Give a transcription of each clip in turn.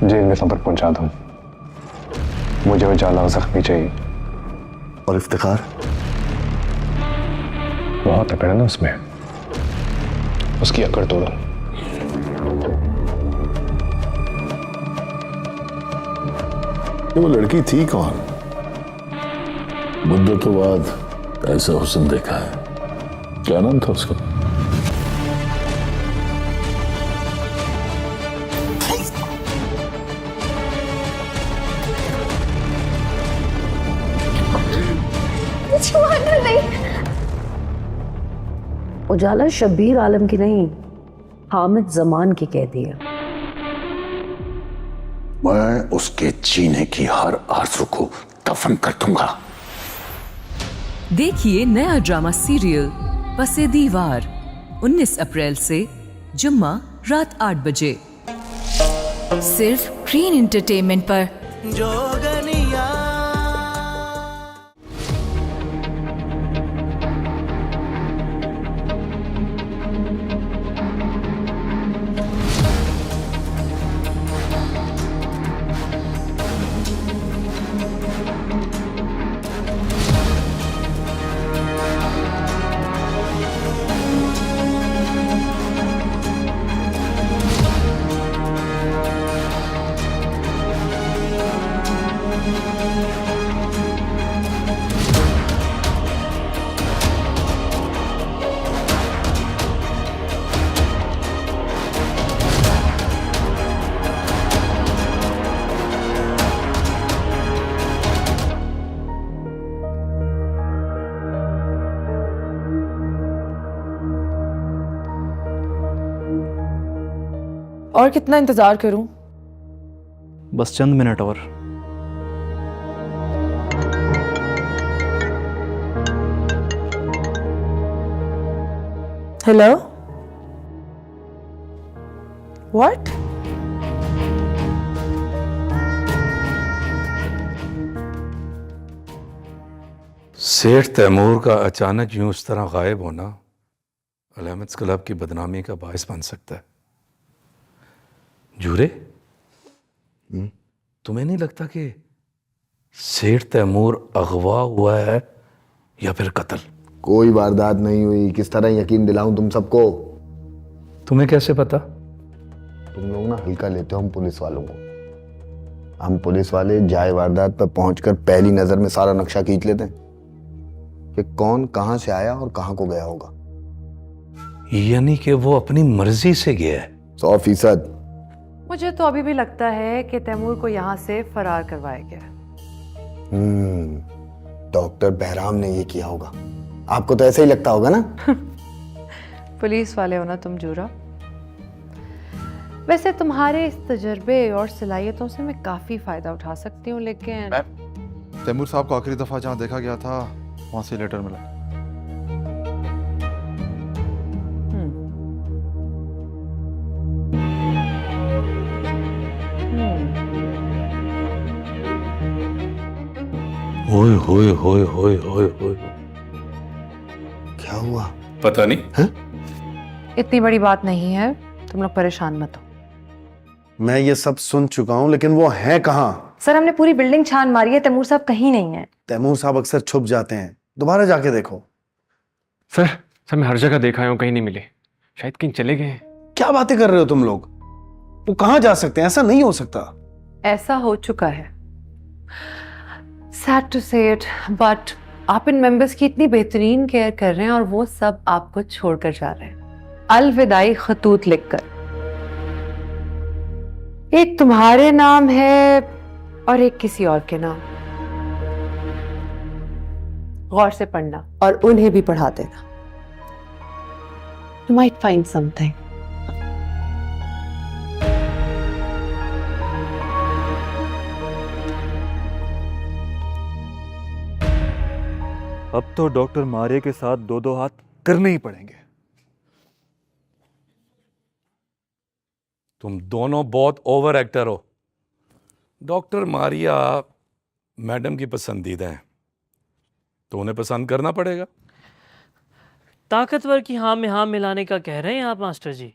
Jail में संपर्क पहुंचा दूं। मुझे उजाला जख्मी चाहिए। और इफ्तिखार? बहुत अकड़ है ना उसमें, उसकी अकड़ तोड़ो। वो लड़की थी कौन? मुद्दतों बाद ऐसा हुस्न देखा है। क्या नाम था उसका? उजाला शब्बीर आलम की नहीं, हामिद जमान की कहती है। मैं उसके जीने की हर आरज़ू को दफन कर दूंगा। देखिए नया ड्रामा सीरियल पसे दीवार 19 अप्रैल से जुम्मा रात 8 बजे सिर्फ ग्रीन एंटरटेनमेंट पर। और कितना इंतजार करूं? बस चंद मिनट और। हेलो? व्हाट? सेठ तैमूर का अचानक यूं उस तरह गायब होना अल-अहमद क्लब की बदनामी का बायस बन सकता है। जूरे, तुम्हें नहीं लगता कि सेठ तैमूर अगवा हुआ है या फिर कत्ल? कोई वारदात नहीं हुई। किस तरह यकीन दिलाऊं तुम सबको? तुम्हें कैसे पता? तुम लोग ना हल्का लेते हो हम पुलिस वालों को। हम पुलिस वाले जाए वारदात पर पहुंचकर पहली नजर में सारा नक्शा खींच लेते हैं कि कौन कहां से आया और कहां को गया होगा। यानी कि वो अपनी मर्जी से गया है? 100%। मुझे तो अभी भी लगता है कि तैमूर को यहाँ से फरार करवाया गया। डॉक्टर बहराम ने ये किया होगा। आपको तो ऐसा ही लगता होगा ना? पुलिस वाले हो ना तुम जूरा। वैसे तुम्हारे इस तजर्बे और सलाहियतों से मैं काफी फायदा उठा सकती हूँ, लेकिन तैमूर साहब को आखिरी दफा जहाँ देखा गया था वहां से लेटर मिला। होए होए होए होए होए होए। क्या हुआ? पता नहीं है? इतनी बड़ी बात नहीं है, तुम लोग परेशान मत हो। मैं ये सब सुन चुका हूँ, लेकिन वो है कहाँ? सर, हमने पूरी बिल्डिंग छान मारी है, तैमूर साहब कहीं नहीं है। तैमूर साहब अक्सर छुप जाते हैं, दोबारा जाके देखो। सर मैं हर जगह देखा हूं, कहीं नहीं मिले। शायद कहीं चले गए। क्या बातें कर रहे हो तुम लोग? वो कहाँ जा सकते हैं? ऐसा नहीं हो सकता। ऐसा हो चुका है। Sad to say it, but आप इन मेंबर्स की इतनी बेहतरीन केयर कर रहे हैं और वो सब आपको छोड़कर जा रहे हैं अलविदाई खतूत लिखकर। एक तुम्हारे नाम है और एक किसी और के नाम। गौर से पढ़ना और उन्हें भी पढ़ा देना। You might find something. अब तो डॉक्टर मारिया के साथ दो दो हाथ करने ही पड़ेंगे। तुम दोनों बहुत ओवर एक्टर हो। डॉक्टर मारिया मैडम की पसंदीदा है, तो उन्हें पसंद करना पड़ेगा। ताकतवर की हाँ में हाँ मिलाने का कह रहे हैं आप मास्टर जी?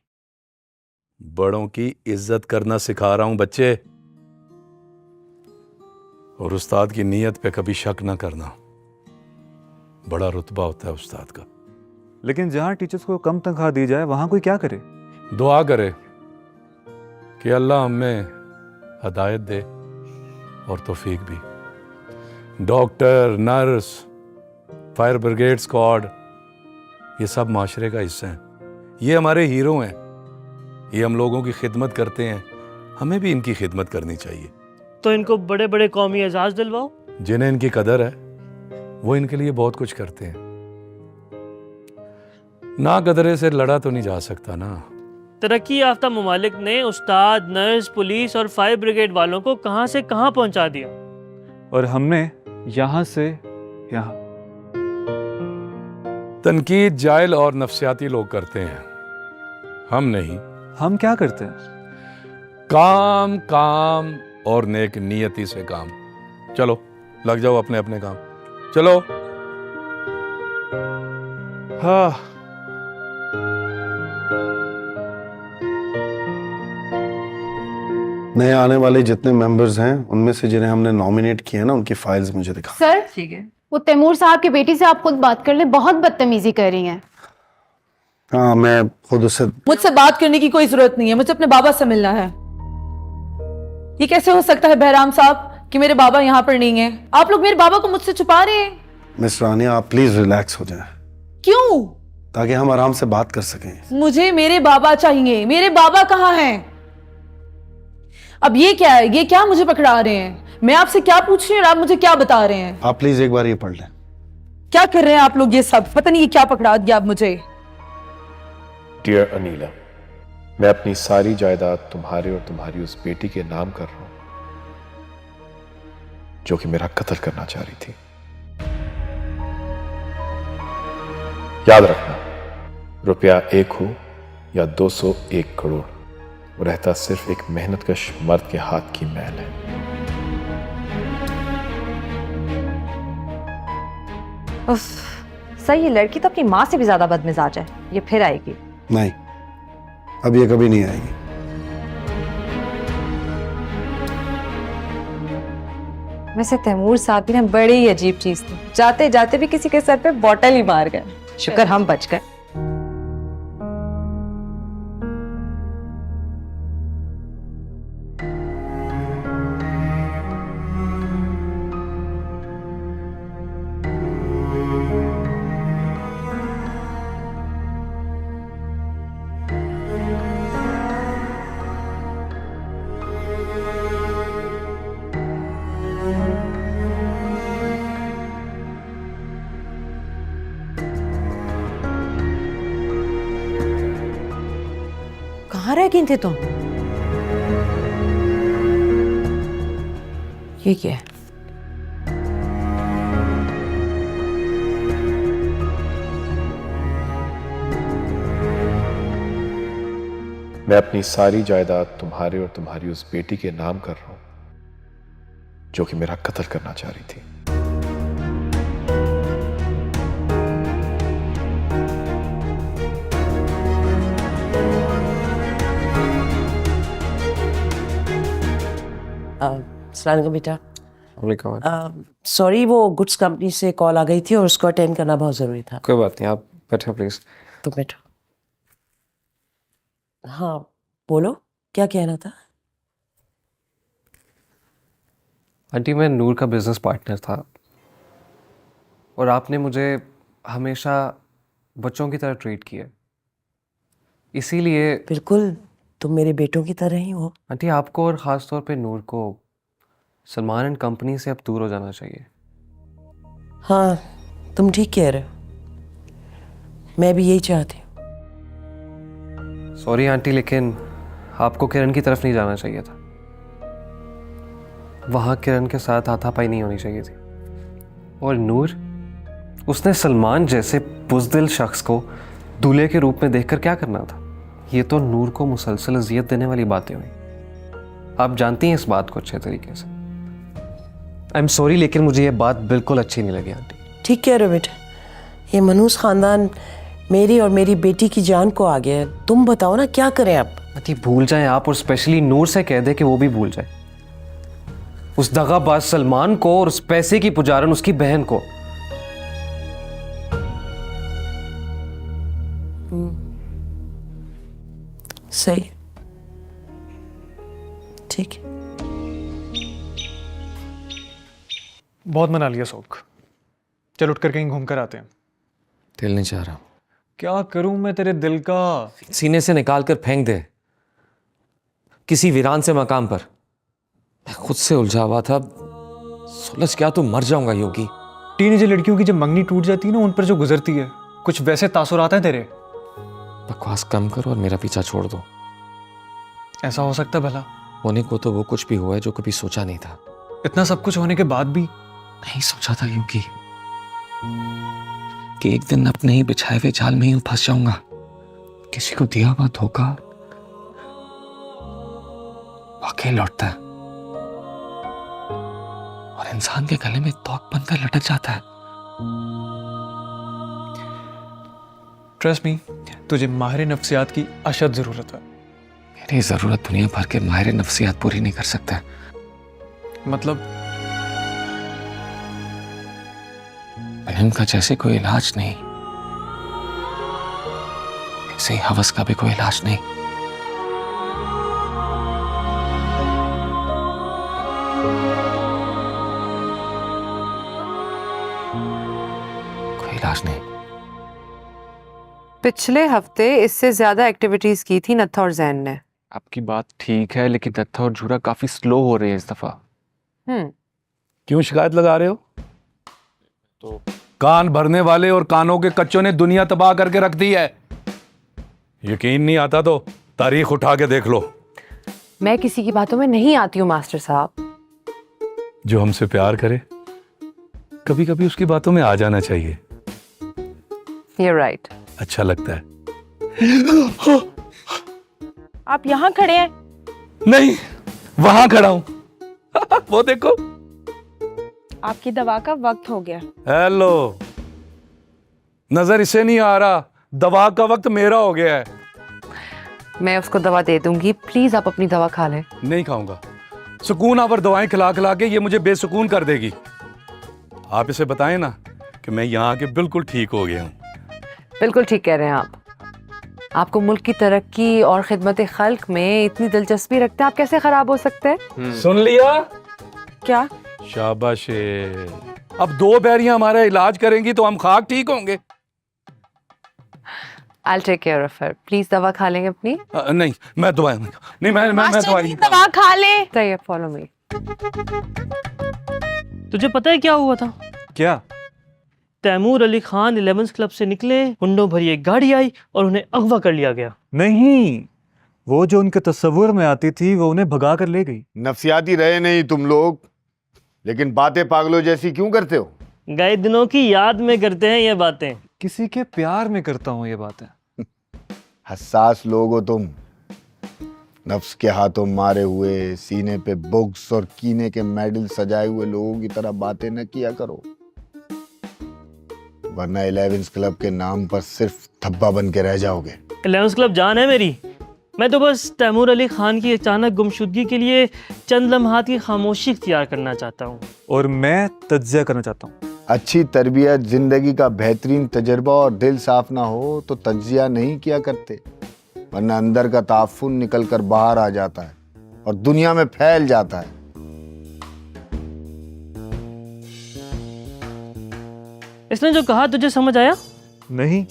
बड़ों की इज्जत करना सिखा रहा हूं बच्चे। और उस्ताद की नीयत पे कभी शक ना करना, बड़ा रुतबा होता है उस्ताद का। लेकिन जहाँ टीचर्स को कम तनख्वाह दी जाए वहाँ कोई क्या करे? दुआ करे कि अल्लाह हमें हदायत दे और तौफीक भी। Doctor, nurse, fire brigade squad, ये सब माशरे का हिस्सा हैं। ये हमारे हीरो हैं, ये हम लोगों की खिदमत करते हैं, हमें भी इनकी खिदमत करनी चाहिए। तो इनको बड़े बड़े कौमी एजाज दिलवाओ। जिन्हें इनकी कदर है वो इनके लिए बहुत कुछ करते हैं। ना कदरे से लड़ा तो नहीं जा सकता ना। तरक्की याफ्ता ममालिक ने उस्ताद, नर्स, पुलिस और फायर ब्रिगेड वालों को कहां से कहां पहुंचा दिया, और हमने यहाँ से यहाँ। तनकीद जाहिल और नफ्सियाती लोग करते हैं, हम नहीं। हम क्या करते हैं? काम काम और नेक नियति से काम। चलो लग जाओ अपने अपने काम, चलो। हाँ, नए आने वाले जितने मेंबर्स हैं उनमें से जिन्हें हमने नॉमिनेट किए हैं ना, उनकी फाइल्स मुझे दिखा। सर ठीक है, वो तैमूर साहब की बेटी से आप खुद बात कर ले, बहुत बदतमीजी कर रही हैं। हाँ, मैं खुद उससे। मुझसे बात करने की कोई जरूरत नहीं है, मुझे अपने बाबा से मिलना है। ये कैसे हो सकता है बहराम साहब कि मेरे बाबा यहाँ पर नहीं है? आप लोग मेरे बाबा को मुझसे छुपा रहे हैं। मिस रानिया, आप प्लीज रिलैक्स हो जाएं, क्यों? ताकि हम आराम से बात कर सकें। मुझे मेरे बाबा चाहिए। मेरे बाबा कहाँ हैं? अब ये क्या है? ये क्या मुझे पकड़ा रहे हैं? मैं आपसे क्या पूछ रही हूँ और आप मुझे क्या बता रहे हैं? आप प्लीज एक बार ये पढ़ लें। क्या कर रहे हैं आप लोग? ये सब पता नहीं ये क्या पकड़ा दिया आप मुझे। डियर अनीला, मैं अपनी सारी जायदाद तुम्हारे और तुम्हारी उस बेटी के नाम कर रहा हूं जो कि मेरा कत्ल करना चाह रही थी। याद रखना, रुपया 1 हो या 201 करोड़, वो रहता सिर्फ एक मेहनतकश मर्द के हाथ की मैल है। उफ, सही, ये लड़की तो अपनी माँ से भी ज्यादा बदमिजाज है। ये फिर आएगी। नहीं, अब ये कभी नहीं आएगी। वैसे तैमूर साहब भी ना बड़ी ही अजीब चीज थी, जाते जाते भी किसी के सर पे बॉटल ही मार गए। शुक्र हम बच गए। कहाँ रह गई थे तुम? ये क्या है? मैं अपनी सारी जायदाद तुम्हारे और तुम्हारी उस बेटी के नाम कर रहा हूं जो कि मेरा कत्ल करना चाह रही थी। सलाम बेटा। सॉरी, वो गुड्स कंपनी से कॉल आ गई थी और उसको अटेंड करना बहुत जरूरी था। कोई बात नहीं, आप बैठो प्लीज। तुम बैठो। हाँ बोलो, क्या कहना था? आंटी, मैं नूर का बिजनेस पार्टनर था और आपने मुझे हमेशा बच्चों की तरह ट्रीट किया, इसीलिए। बिल्कुल, तुम मेरे बेटों की तरह ही हो। आंटी, आपको और ख़ास तौर पे नूर को सलमान एंड कंपनी से अब दूर हो जाना चाहिए। हाँ, तुम ठीक कह रहे हो, मैं भी यही चाहती हूँ। सॉरी आंटी, लेकिन आपको किरण की तरफ नहीं जाना चाहिए था। वहाँ किरण के साथ हाथापाई नहीं होनी चाहिए थी। और नूर, उसने सलमान जैसे बुज़दिल शख्स को दूल्हे के रूप में देखकर क्या करना था? ये तो नूर को मुसलसल अजियत देने वाली बातें हुई। आप जानती हैं इस बात को अच्छे तरीके से। आई एम सॉरी, लेकिन मुझे ये बात बिल्कुल अच्छी नहीं लगी आंटी। ठीक कह रहे हो बेटा, ये मनहूस खानदान मेरी और मेरी बेटी की जान को आ गया है। तुम बताओ ना, क्या करें अब? आंटी, भूल जाएं आप, और स्पेशली नूर से कह दे कि वो भी भूल जाए। उस दगाबाज सलमान को और उस पैसे की पुजारन उसकी बहन को। सही, ठीक है। बहुत मना लिया शौक, चल उठकर कहीं घूम कर आते हैं। दिल नहीं चाह रहा। क्या करूं मैं तेरे दिल का? सीने से निकाल कर फेंक दे किसी वीरान से मकाम पर। मैं खुद से उलझा हुआ था, सुलझ क्या तो मर जाऊंगा योगी। टीनेजर लड़कियों की जब मंगनी टूट जाती है ना, उन पर जो गुजरती है, कुछ वैसे तासुरात हैं तेरे। बकवास कम करो और मेरा पीछा छोड़ दो। ऐसा हो सकता भला? होने को तो वो कुछ भी हुआ है जो कभी सोचा नहीं था। इतना सब कुछ होने के बाद भी नहीं सोचा था योगी कि एक दिन अपने ही बिछाए हुए जाल में ही फंस जाऊंगा। किसी को दिया हुआ धोखा वाकई लौटता है और इंसान के गले में तोक बनकर लटक जाता है। ट्रस्ट मी, तुझे माहिर नफ्सियात की अशद जरूरत है। मेरी जरूरत दुनिया भर के माहिर नफ्सियात पूरी नहीं कर सकता। मतलब इल्म का जैसे कोई इलाज नहीं, ऐसे ही हवस का भी कोई इलाज नहीं। कोई इलाज नहीं। पिछले हफ्ते इससे ज्यादा एक्टिविटीज की थी नत्था और जैन ने। आपकी बात ठीक है, लेकिन नत्था और झूरा काफी स्लो हो रहे हैं इस दफा। क्यों शिकायत लगा रहे हो? तो कान भरने वाले और कानों के कच्चों ने दुनिया तबाह करके रख दी है। यकीन नहीं आता तो तारीख उठा के देख लो। मैं किसी की बातों में नहीं आती हूँ मास्टर साहब। जो हमसे प्यार करे कभी कभी उसकी बातों में आ जाना चाहिए। You're right. अच्छा लगता है। आप यहाँ खड़े हैं? नहीं, वहां खड़ा हूं। वो देखो। आपकी दवा का वक्त हो गया। हेलो, नजर इसे नहीं आ रहा, दवा का वक्त मेरा हो गया है। मैं उसको दवा दे दूंगी, प्लीज आप अपनी दवा खा लें। नहीं खाऊंगा। सुकून आवर दवाएं खिला खिला के ये मुझे बेसुकून कर देगी। आप इसे बताएं ना कि मैं यहाँ आके बिल्कुल ठीक हो गया हूँ। बिल्कुल ठीक कह रहे हैं आप। आपको मुल्क की तरक्की और खिदमत खल्क में इतनी दिलचस्पी रखते हैं, आप कैसे खराब हो सकते हैं? सुन लिया? क्या? शाबाश। अब 2 बैरियां हमारा इलाज करेंगी तो हम खाक ठीक होंगे। I'll take care of her. Please दवा खा लेंगे अपनी? नहीं, मैं दवाई नहीं, मैं दवाई दवा खा ले। चाहिए, फॉलो मी। तुझे पता है क्या हुआ था? क्या? तैमूर अली खान 11th क्लब से निकले, हुंडों भरी एक गाड़ी आई और उन्हें अगवा कर लिया गया। नहीं, वो जो उनके तस्वुर में आती थी वो उन्हें भगा कर ले गई। नफ्सियाती रहे नहीं तुम लोग, लेकिन बातें पागलों जैसी क्यों करते हो? गए दिनों की याद में करते हैं ये बातें। किसी के प्यार में करता हूँ ये बातें। हसास लोग हो तुम। नफ्स के हाथों मारे हुए, सीने पे बुक्स और कीने के मेडल सजाए हुए लोगों की तरह बातें न किया करो, वरना 11th क्लब के नाम पर सिर्फ धब्बा बन के रह जाओगे। 11th क्लब जान है मेरी। मैं तो बस तैमूर अली खान की अचानक गुमशुदगी के लिए चंद लम्हात की खामोशी इख्तियार करना चाहता हूँ। और मैं तज्जिया करना चाहता हूँ। अच्छी तरबियत, जिंदगी का बेहतरीन तजर्बा और दिल साफ ना हो तो तज्जिया नहीं किया करते, वरना अंदर का ताफुन निकल कर बाहर आ जाता है और दुनिया में फैल जाता है। इसने जो कहा तुझे समझ आया? नहीं।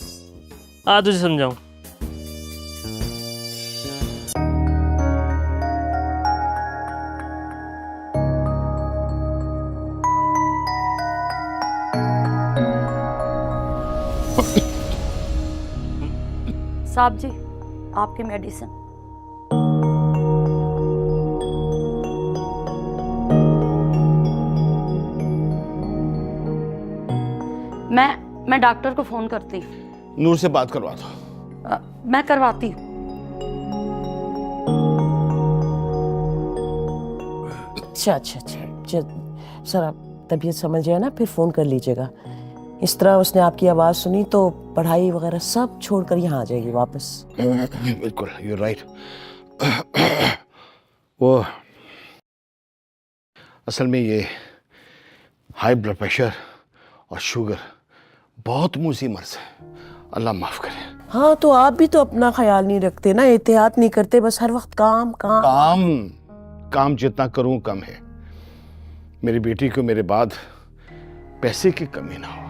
आ तुझे समझाऊं। साहब जी, आपकी मेडिसिन। मैं डॉक्टर को फोन करती। नूर से बात करवा दो। मैं करवाती हूँ। अच्छा, सर आप तबीयत समझ जाए ना, फिर फ़ोन कर लीजिएगा। इस तरह उसने आपकी आवाज़ सुनी तो पढ़ाई वगैरह सब छोड़कर यहाँ आ जाएगी वापस। बिल्कुल, यू राइट। वो असल में ये हाई ब्लड प्रेशर और शुगर बहुत मुसी मर्ज है, अल्लाह माफ करे। हाँ तो आप भी तो अपना ख्याल नहीं रखते ना, एहतियात नहीं करते, बस हर वक्त काम काम काम काम जितना करूं कम है। मेरी बेटी को मेरे बाद पैसे की कमी ना हो।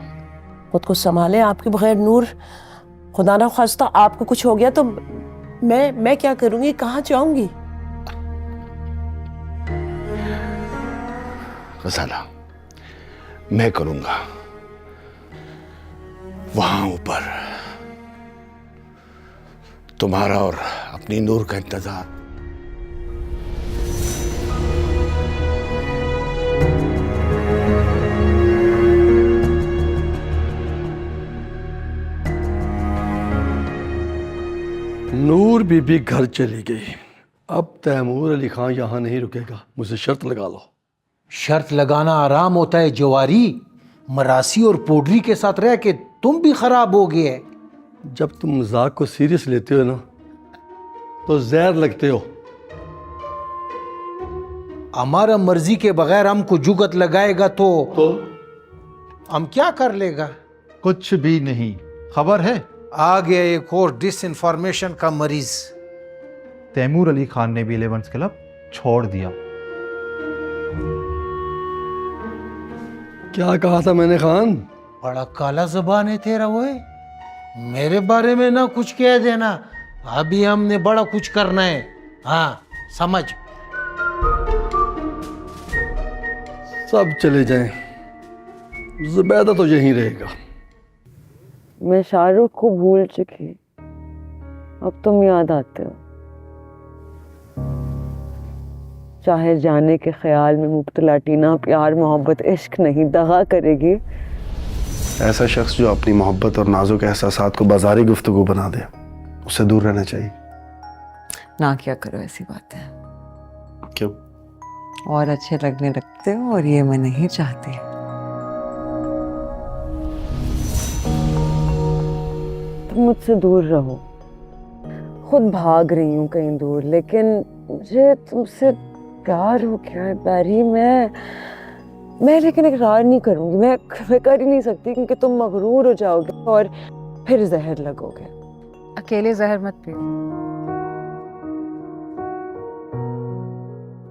खुद को संभालें, आपके बगैर नूर, खुदा ना खास्ता आपको कुछ हो गया तो मैं क्या करूंगी, कहाँ जाऊंगी? गजाला, मैं करूंगा वहां ऊपर तुम्हारा और अपनी नूर का इंतजार। नूर बीबी घर चली गई, अब तैमूर अली खान यहाँ नहीं रुकेगा, मुझे शर्त लगा लो। शर्त लगाना आराम होता है जवारी, मरासी और पोडरी के साथ रह के तुम भी खराब हो गए। जब तुम मजाक को सीरियस लेते हो ना तो जहर लगते हो। हमारा मर्जी के बगैर हमको जुगत लगाएगा तो हम क्या कर लेगा? कुछ भी नहीं। खबर है आ गया एक और डिसइंफॉर्मेशन का मरीज। तैमूर अली खान ने भी 11 क्लब छोड़ दिया। क्या कहा था मैंने खान? बड़ा काला जुबान है तेरा, वो मेरे बारे में ना कुछ कह देना, अभी हमने बड़ा कुछ करना है। हाँ समझ। सब चले जाएं, जुबैदा तो यहीं रहेगा। मैं शाहरुख को भूल चुकी, अब तुम याद आते हो। चाहे जाने के ख्याल में मुब्तला टीना प्यार मोहब्बत इश्क नहीं दगा करेगी। ऐसा शख्स जो अपनी मोहब्बत और नाजुक एहसासात को बाजारी गुफ्तगू बना दे, उससे दूर रहना चाहिए। ना क्या करो ऐसी बातें, क्यों? और अच्छे लगने लगते हो और ये मैं नहीं चाहती। तुम मुझसे दूर रहो, खुद भाग रही हूँ कहीं दूर, लेकिन मुझे तुमसे प्यार हो गया है बैरी। मैं लेकिन इकरार नहीं करूंगी, मैं कर ही नहीं सकती, क्योंकि तुम मगरूर हो जाओगे और फिर जहर लगोगे। अकेले जहर मत पियो।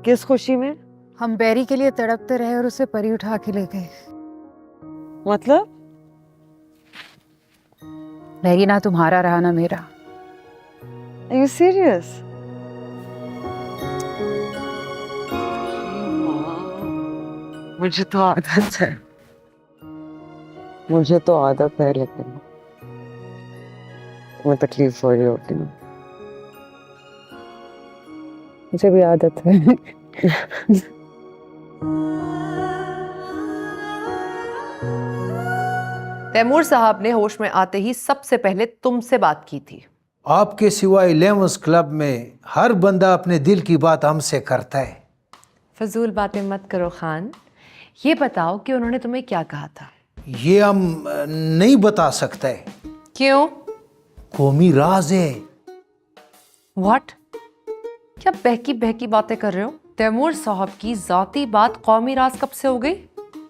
किस खुशी में? हम बैरी के लिए तड़पते रहे और उसे परी उठा के ले गए। मतलब? बैरी ना तुम्हारा रहा ना मेरा। Are you serious? मुझे तो आदत है, लेकिन तुम्हें तकलीफ हो रही होती ना, मुझे भी आदत है। तैमूर साहब ने होश में आते ही सबसे पहले तुमसे बात की थी। आपके सिवा 11 क्लब में हर बंदा अपने दिल की बात हमसे करता है। फजूल बातें मत करो खान, ये बताओ कि उन्होंने तुम्हें क्या कहा था? ये हम नहीं बता सकते। क्यों? कौमी राज है। व्हाट? क्या बहकी बहकी बातें कर रहे हो? तैमूर साहब की जाती बात कौमी राज कब से हो गई?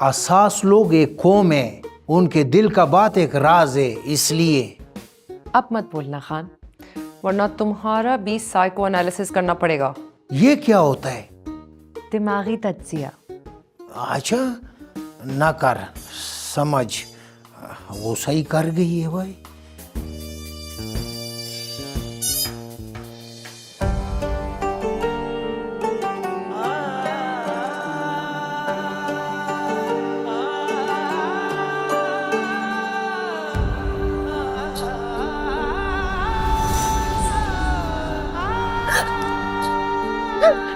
असास लोग एक कौम है, उनके दिल का बात एक राज है, इसलिए। अब मत बोलना खान, वरना तुम्हारा भी साइको एनालिसिस करना पड़ेगा। ये क्या होता है? दिमागी तज्जिया। अच्छा ना कर, समझ, वो सही कर गई है भाई।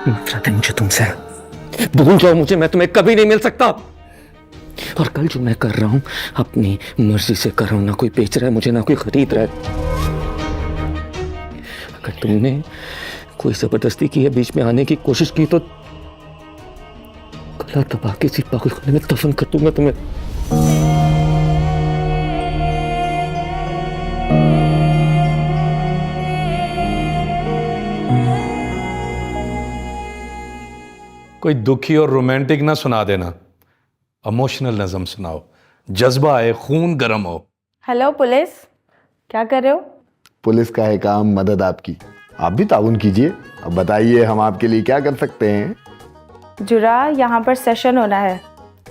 नफरत है मुझे तुमसे, भूल जाओ मुझे, मैं तुम्हें कभी नहीं मिल सकता। और कल जो मैं कर रहा हूं अपनी मर्जी से कर रहा हूं, ना कोई बेच रहा है मुझे, ना कोई खरीद रहा है। अगर तुमने कोई जबरदस्ती की है, बीच में आने की कोशिश की, तो गला दबा के इसी पागलखाने में दफन कर दूंगा तुम्हें। कोई दुखी और रोमांटिक ना सुना देना, इमोशनल नज़म सुनाओ, जज्बा है, खून गर्म हो। हेलो पुलिस, क्या कर रहे हो? पुलिस का है काम मदद आपकी, आप भी ताउन कीजिए। अब बताइए हम आपके लिए क्या कर सकते हैं। जुरा, यहाँ पर सेशन होना है,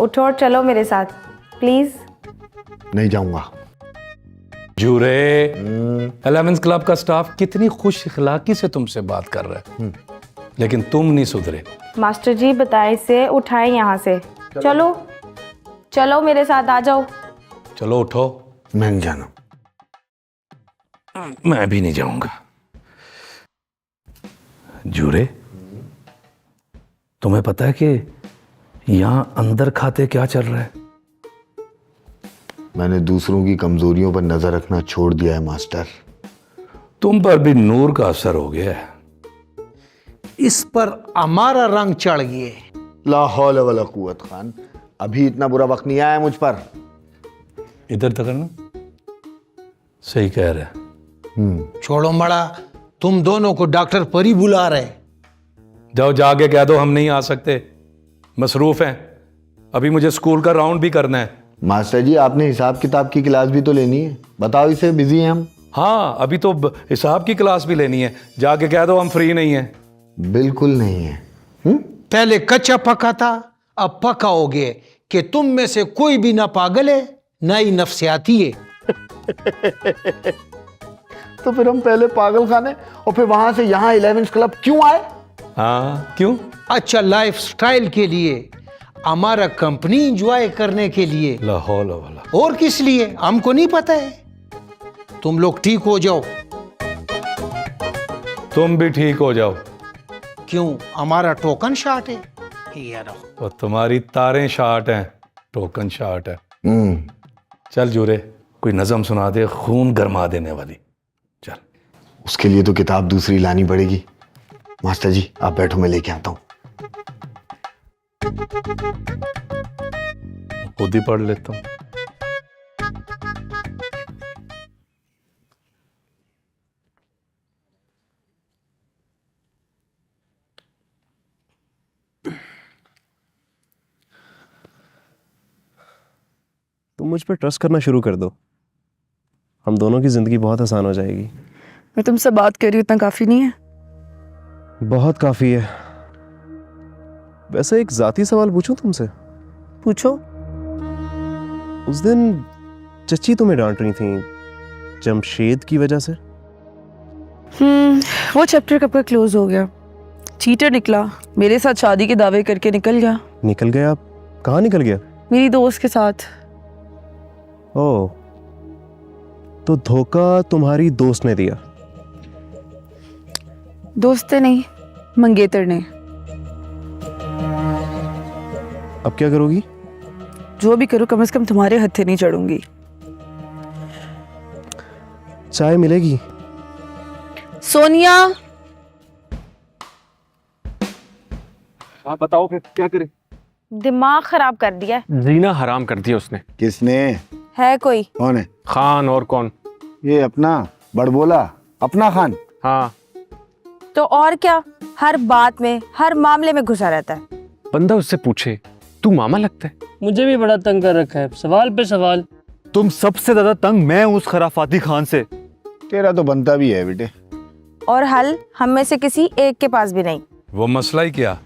उठो और चलो मेरे साथ प्लीज। नहीं जाऊंगा। जूरे, 11th क्लब का स्टाफ कितनी खुश इखलाकी से तुमसे बात कर रहा है, लेकिन तुम नहीं सुधरे। मास्टर जी बताए इसे उठाएं यहाँ से। चलो चलो मेरे साथ आ जाओ। चलो उठो। मैं नहीं जाना। मैं भी नहीं जाऊंगा। जूरे, तुम्हें पता है कि यहां अंदर खाते क्या चल रहा है? मैंने दूसरों की कमजोरियों पर नजर रखना छोड़ दिया है मास्टर। तुम पर भी नूर का असर हो गया है। इस पर हमारा रंग चढ़ गया। ला हौल वला कुव्वत खान, अभी इतना बुरा वक्त नहीं आया मुझ पर। इधर तक ना, सही कह रहे। छोड़ो मड़ा, तुम दोनों को डॉक्टर परी बुला रहे। जाओ जाके कह दो हम नहीं आ सकते, मसरूफ हैं, अभी मुझे स्कूल का राउंड भी करना है। मास्टर जी आपने हिसाब किताब की क्लास भी तो लेनी है, बताओ इसे बिजी हैं हम। हाँ, अभी तो हिसाब की क्लास भी लेनी है, जाके कह दो हम फ्री नहीं है। बिल्कुल नहीं है। पहले कच्चा पका था, अब पका हो गए कि तुम में से कोई भी ना पागल है ना ही नफसियाती है। तो फिर हम पहले पागल खाने और फिर वहां से यहाँ 11th क्लब क्यों आए? हाँ, क्यों? अच्छा लाइफ स्टाइल के लिए, हमारा कंपनी एंजॉय करने के लिए। लाहौल वाला। और किस लिए हमको नहीं पता है। तुम लोग ठीक हो जाओ। तुम भी ठीक हो जाओ। क्यों, हमारा टोकन शॉट है ये रहो। और तुम्हारी तारें शार्ट हैं, टोकन शार्ट है। चल जूरे, कोई नज़म सुना दे, खून गरमा देने वाली। चल। उसके लिए तो किताब दूसरी लानी पड़ेगी। मास्टर जी आप बैठो, मैं लेके आता हूं। खुद ही पढ़ लेता हूं। तुम मुझ पर ट्रस्ट करना शुरू कर दो, हम दोनों की जिंदगी बहुत आसान हो जाएगी। मैं तुमसे बात कर रही हूँ, इतना काफी नहीं है? बहुत काफी है। वैसे एक जाती सवाल पूछूं तुमसे? पूछो। उस दिन चची तुम्हें डांट रही थी जमशेद की वजह से। वो चैप्टर कब का क्लोज हो गया। चीटर निकला, मेरे साथ शादी के दावे करके निकल गया। निकल गया? कहाँ निकल गया? मेरी दोस्त के साथ। ओह, तो धोखा तुम्हारी दोस्त ने दिया? दोस्त नहीं, मंगेतर ने। अब क्या करोगी? जो भी करूं कम से कम तुम्हारे हत्थे नहीं चढ़ूंगी। चाय मिलेगी? सोनिया। हाँ बताओ फिर क्या करें? दिमाग खराब कर दिया है। जीना हराम कर दिया उसने। किसने? है कोई? कौन है? खान। और कौन? ये अपना बड़बोला अपना खान। हाँ तो और क्या, हर बात में हर मामले में घुसा रहता है। बंदा उससे पूछे तू मामा लगता है। मुझे भी बड़ा तंग कर रखा है, सवाल पे सवाल। तुम सबसे ज्यादा तंग मैं हूं उस खराफाती खान से। तेरा तो बनता भी है बेटे। और हल हम में से किसी एक के पास भी नहीं। वो मसला ही क्या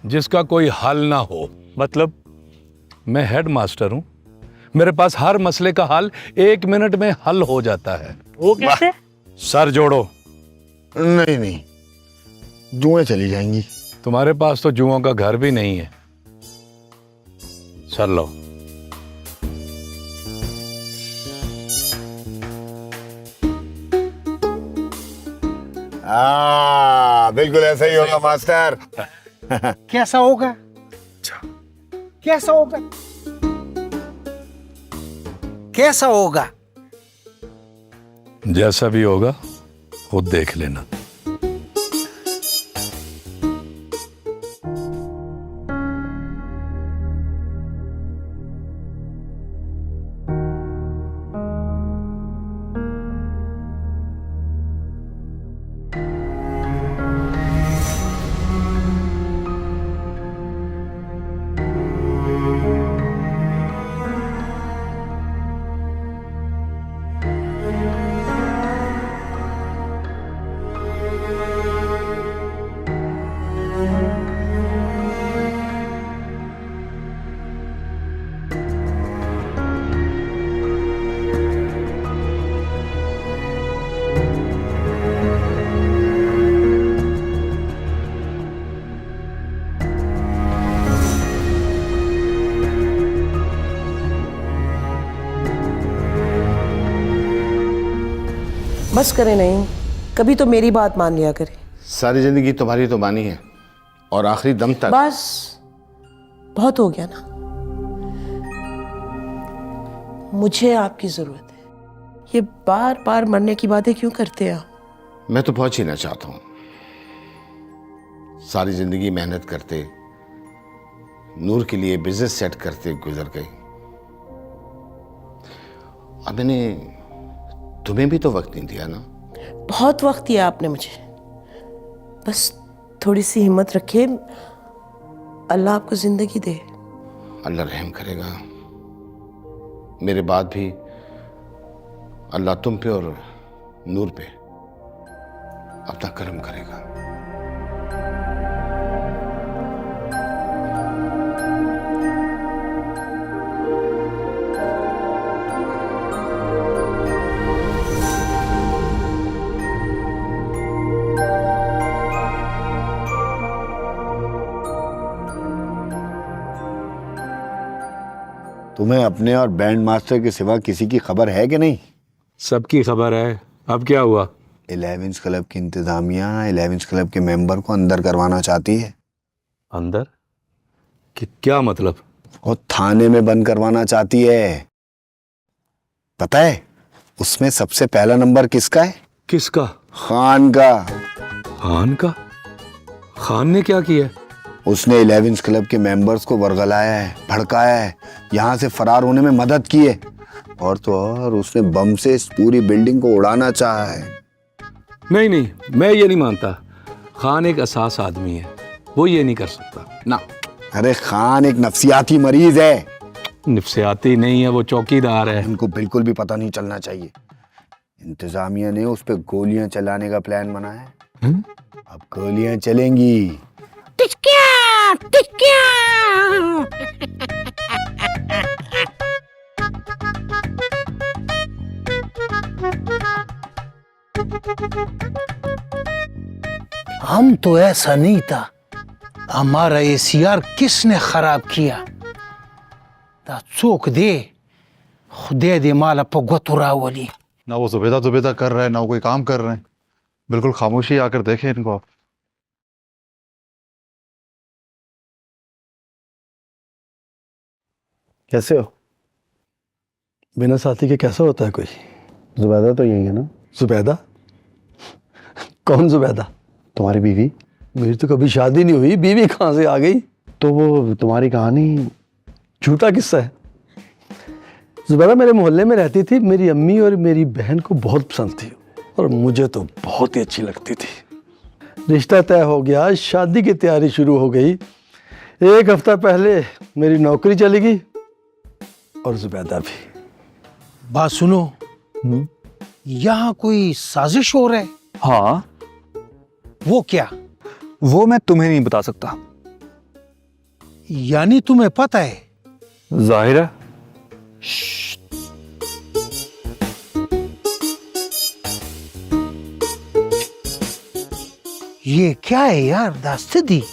जिसका कोई हल ना हो? मतलब? मैं हेड मास्टर हूं, मेरे पास हर मसले का हल 1 मिनट में हल हो जाता है। वो कैसे? सर जोड़ो। नहीं नहीं, जुएं चली जाएंगी। तुम्हारे पास तो जुओं का घर भी नहीं है। सर लो। बिल्कुल ऐसा ही होगा मास्टर। कैसा होगा? कैसा होगा? कैसा होगा? जैसा भी होगा खुद देख लेना। बस करे नहीं, कभी तो मेरी बात मान लिया करे। सारी जिंदगी तुम्हारी तो मानी है और आखिरी दम तक। बस बहुत हो गया ना, मुझे आपकी जरूरत है। ये बार बार मरने की बातें क्यों करते हैं आप? मैं तो पहुंच ही ना चाहता हूं। सारी जिंदगी मेहनत करते, नूर के लिए बिजनेस सेट करते गुजर गई। अब मैंने तुम्हें भी तो वक्त नहीं दिया ना। बहुत वक्त दिया आपने मुझे, बस थोड़ी सी हिम्मत रखिए, अल्लाह आपको जिंदगी दे। अल्लाह रहम करेगा। मेरे बाद भी अल्लाह तुम पे और नूर पे अपना करम करेगा। तुम्हें अपने और बैंड मास्टर के सिवा किसी की खबर है कि नहीं? सबकी खबर है। अब क्या हुआ? 11 क्लब की इंतजामिया 11 क्लब के मेंबर को अंदर करवाना चाहती है। अंदर? क्या मतलब? और थाने में बंद करवाना चाहती है। पता है उसमें सबसे पहला नंबर किसका है? किसका? खान का। खान का? खान ने क्या किया? उसने 11 क्लब के मेंबर्स को वर्गलाया है, भड़काया है, यहाँ से फरार होने में मदद की है, और तो और उसने बम से इस पूरी बिल्डिंग को उड़ाना चाहा है। नहीं नहीं, मैं ये नहीं मानता। खान एक असास आदमी है, वो ये नहीं कर सकता ना। अरे खान एक नफ्सियाती मरीज है। नफ्सियाती नहीं है, वो चौकीदार है। इनको बिल्कुल भी पता नहीं चलना चाहिए। इंतजामिया ने उस पर गोलियां चलाने का प्लान बनाया है। अब गोलियां चलेंगी। टिक्या टिक्या। हम तो ऐसा नहीं था। हमारा एसीआर किसने खराब किया? ता चोक दे खुदे दे माला पगुतुरा वाली। ना वो जुबेदा कर रहे हैं, ना वो कोई काम कर रहे हैं। बिल्कुल खामोशी आकर देखें इनको आप। कैसे हो? बिना साथी के कैसा होता है कोई? जुबैदा तो यही है ना? जुबैदा? कौन जुबैदा? तुम्हारी बीवी। मेरी तो कभी शादी नहीं हुई, बीवी कहाँ से आ गई? तो वो तुम्हारी कहानी झूठा किस्सा है। जुबैदा मेरे मोहल्ले में रहती थी, मेरी अम्मी और मेरी बहन को बहुत पसंद थी और मुझे तो बहुत ही अच्छी लगती थी। रिश्ता तय हो गया, शादी की तैयारी शुरू हो गई। 1 हफ्ता पहले मेरी नौकरी चली गई और जुबैदा भी। बात सुनो, यहाँ कोई साजिश हो रहा है? हाँ। वो क्या? वो मैं तुम्हें नहीं बता सकता। यानी तुम्हें पता है? जाहिर है। ये क्या है यार दास्ती?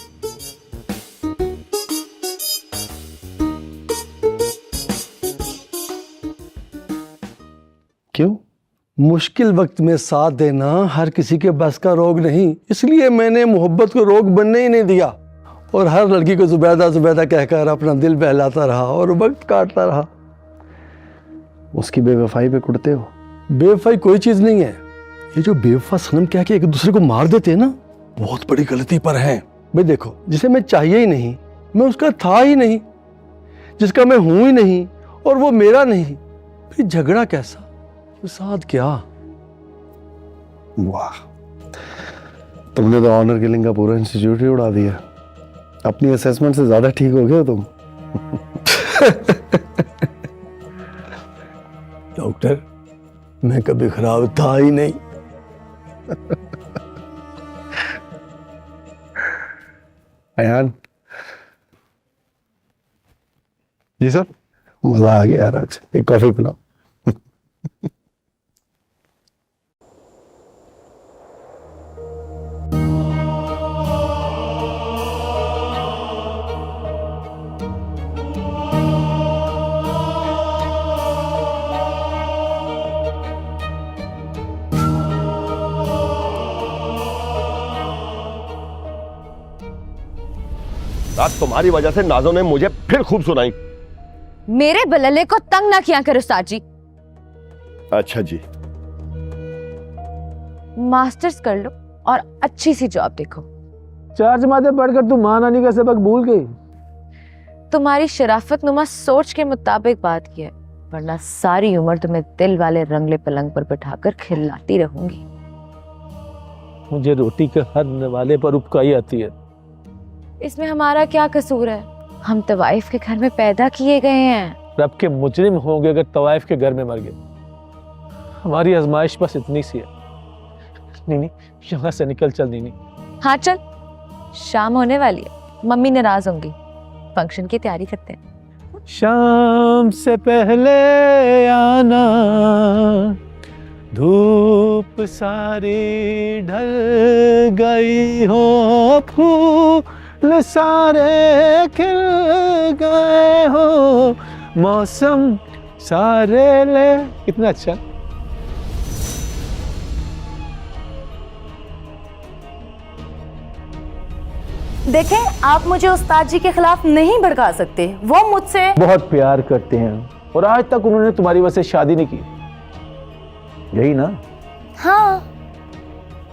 क्यों? मुश्किल वक्त में साथ देना हर किसी के बस का रोग नहीं, इसलिए मैंने मोहब्बत को रोग बनने ही नहीं दिया और हर लड़की को जुबैदा जुबैदा कहकर अपना दिल बहलाता रहा और वक्त काटता रहा। उसकी बेवफाई पे कुटते हो? बेवफाई कोई चीज नहीं है। ये जो बेवफा सनम कह के एक दूसरे को मार देते हैं ना, बहुत बड़ी गलती पर है। भाई देखो, जिसे मैं चाहिए ही नहीं, मैं उसका था ही नहीं, जिसका मैं हूं ही नहीं और वो मेरा नहीं, फिर झगड़ा कैसा, साथ क्या? वाह, तुमने तो ऑनर किलिंग का पूरा इंस्टीट्यूट ही उड़ा दिया। अपनी असेसमेंट से ज्यादा ठीक हो गए तुम। डॉक्टर, मैं कभी खराब था ही नहीं। अयान, जी सर। मजा आ गया यार, आज एक कॉफी पिलाओ। रात तुम्हारी वजह से नाजो ने मुझे फिर खूब सुनाई। मेरे बलले को तंग ना किया करो उस्ताद जी। अच्छा जी। मास्टर्स कर लो और अच्छी सी जॉब देखो। 4 जमातें पढ़कर तू माँ नानी का सबक भूल गई। तुम्हारी शराफत नुमा सोच के मुताबिक बात की है, वरना सारी उम्र तुम्हें दिल वाले रंगले पलंग पर बिठाकर खिलाती रहूंगी। मुझे रोटी के हर नवाले पर उपकाई आती है। इसमें हमारा क्या कसूर है? हम तवाइफ के घर में पैदा किए गए हैं। रब के मुजरिम होंगे अगर तवाइफ के घर में मर गए। हमारी आजमाइश बस इतनी सी है। नीनी, यहाँ से निकल चल नीनी। हाँ चल, शाम होने वाली है, मम्मी नाराज होंगी। फंक्शन की तैयारी करते हैं। शाम से पहले आना, धूप सारी ढल गई हो, फूल सारे खिल गए हो, मौसम सारे ले। कितना अच्छा। देखें, आप मुझे उस्ताद जी के खिलाफ नहीं भड़का सकते। वो मुझसे बहुत प्यार करते हैं और आज तक उन्होंने तुम्हारी वजह से शादी नहीं की, यही ना? हाँ।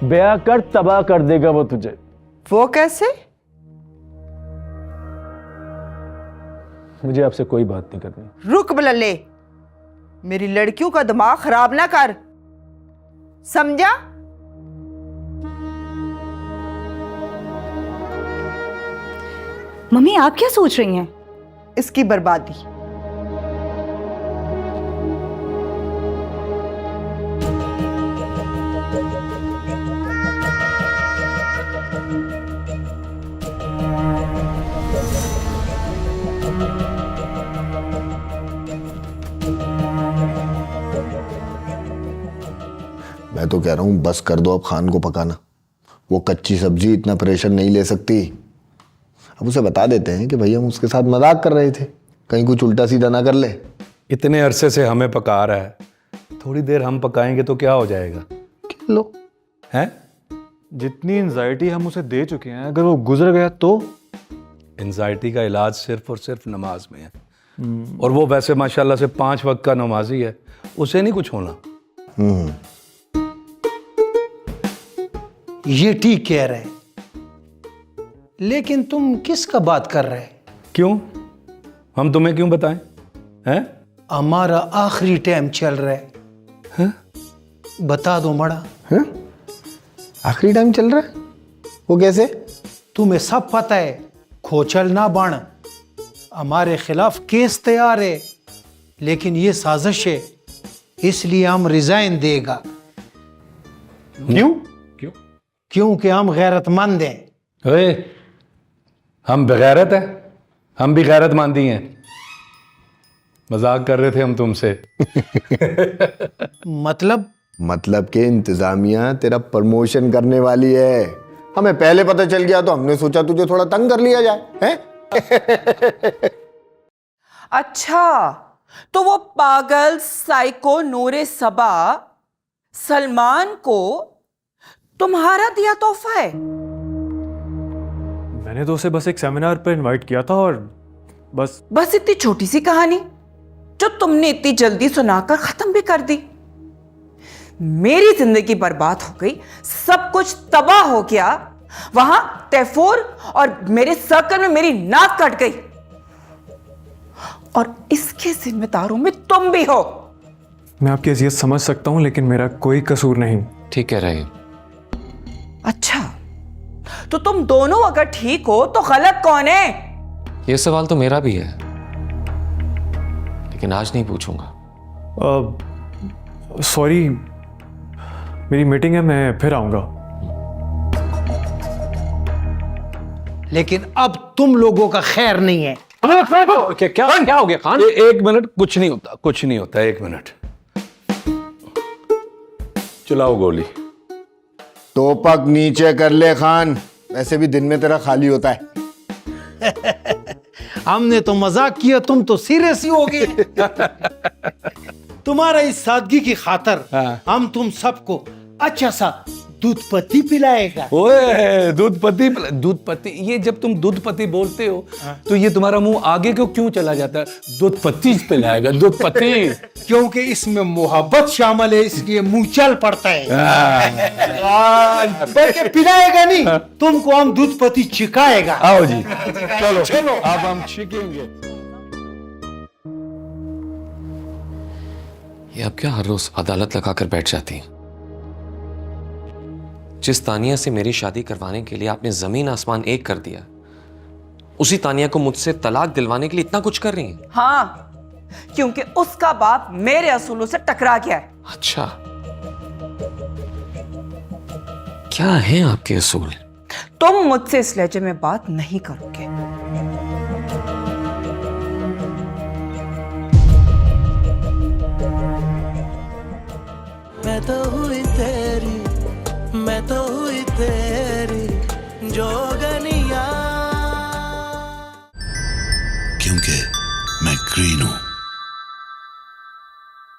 ब्याह कर तबाह कर देगा वो तुझे। वो कैसे? मुझे आपसे कोई बात नहीं करनी। रुक बलल्ले, मेरी लड़कियों का दिमाग खराब ना कर, समझा? मम्मी, आप क्या सोच रही हैं? इसकी बर्बादी। मैं तो कह रहा हूं बस कर दो अब खान को पकाना। वो कच्ची सब्जी इतना प्रेशर नहीं ले सकती। अब उसे बता देते हैं कि भैया हम उसके साथ मजाक कर रहे थे, कहीं कुछ उल्टा सीधा ना कर ले। इतने अरसे से हमें पका रहा है, थोड़ी देर हम पकाएंगे तो क्या हो जाएगा? लो हैं? जितनी एंजाइटी हम उसे दे चुके हैं, अगर वो गुजर गया तो? एंजाइटी का इलाज सिर्फ और सिर्फ नमाज में है। और वो वैसे माशाल्लाह से 5 वक्त का नमाजी है, उसे नहीं कुछ होना। ये ठीक कह रहे, लेकिन तुम किसका बात कर रहे? क्यों? हम तुम्हें क्यों बताएं? हैं? हमारा आखिरी टाइम चल रहा है। बता दो मड़ा। आखिरी टाइम चल रहा है? वो कैसे? तुम्हें सब पता है। खोचल ना बन, हमारे खिलाफ केस तैयार है, लेकिन ये साजिश है, इसलिए हम रिजाइन देगा। क्यों? क्यों? क्योंकि हम गैरतमंद हैं। अरे हम बेगैरत हैं? हम भी गैरतमंदी हैं। मजाक कर रहे थे हम तुमसे। मतलब के इंतजामिया तेरा प्रमोशन करने वाली है। हमें पहले पता चल गया तो हमने सोचा तुझे थोड़ा तंग कर लिया जाए, हैं? अच्छा, तो वो पागल साइको नूरे सबा सलमान को तुम्हारा दिया तोहफा है? मैंने तो उसे बस एक सेमिनार पर इनवाइट किया था और बस इतनी छोटी सी कहानी जो तुमने इतनी जल्दी सुनाकर खत्म भी कर दी। मेरी जिंदगी बर्बाद हो गई, सब कुछ तबाह हो गया। वहां तैफूर और मेरे सर्कल में मेरी नाक कट गई, और इसके जिम्मेदारों में तुम भी हो। मैं आपकी अजियत समझ सकता हूं, लेकिन मेरा कोई कसूर नहीं। ठीक कह रही। अच्छा, तो तुम दोनों अगर ठीक हो तो गलत कौन है? ये सवाल तो मेरा भी है, लेकिन आज नहीं पूछूंगा। सॉरी, मेरी मीटिंग है, मैं फिर आऊंगा। लेकिन अब तुम लोगों का खैर नहीं है। क्या हो गया खान? एक मिनट, कुछ नहीं होता, कुछ नहीं होता, एक मिनट। चलाओ गोली। तोपक नीचे कर ले खान, वैसे भी दिन में तेरा खाली होता है। हमने तो मजाक किया, तुम तो सीरियस ही हो गए। तुम्हारा इस सादगी की खातर हम तुम सबको अच्छा सा दूध पत्ती पिलाएगा। ओए दूध पत्ती, ये जब तुम दूध पत्ती बोलते हो तो ये तुम्हारा मुंह आगे क्यों चला जाता है? दूध पत्ती पिलाएगा, दूध पत्ती। क्योंकि इसमें मोहब्बत शामिल है, इसलिए मुंह चल पड़ता है। बल्कि पिलाएगा नहीं, तुमको हम दूध पत्ती चिकाएगा। आओ जी, चलो अब हम छिकेंगे। ये अब क्या हर रोज अदालत लगाकर बैठ जाती हैं? जिस तानिया से मेरी शादी करवाने के लिए आपने जमीन आसमान एक कर दिया, उसी तानिया को मुझसे तलाक दिलवाने के लिए इतना कुछ कर रही हैं। हाँ, क्योंकि उसका बाप मेरे असूलों से टकरा गया है। अच्छा, क्या है आपके असूल? तुम मुझसे इस लहजे में बात नहीं करोगे। मैं तो हुई तेरी, मैं तो हुई तेरी जोगनिया, क्योंकि मैं ग्रीन हूं।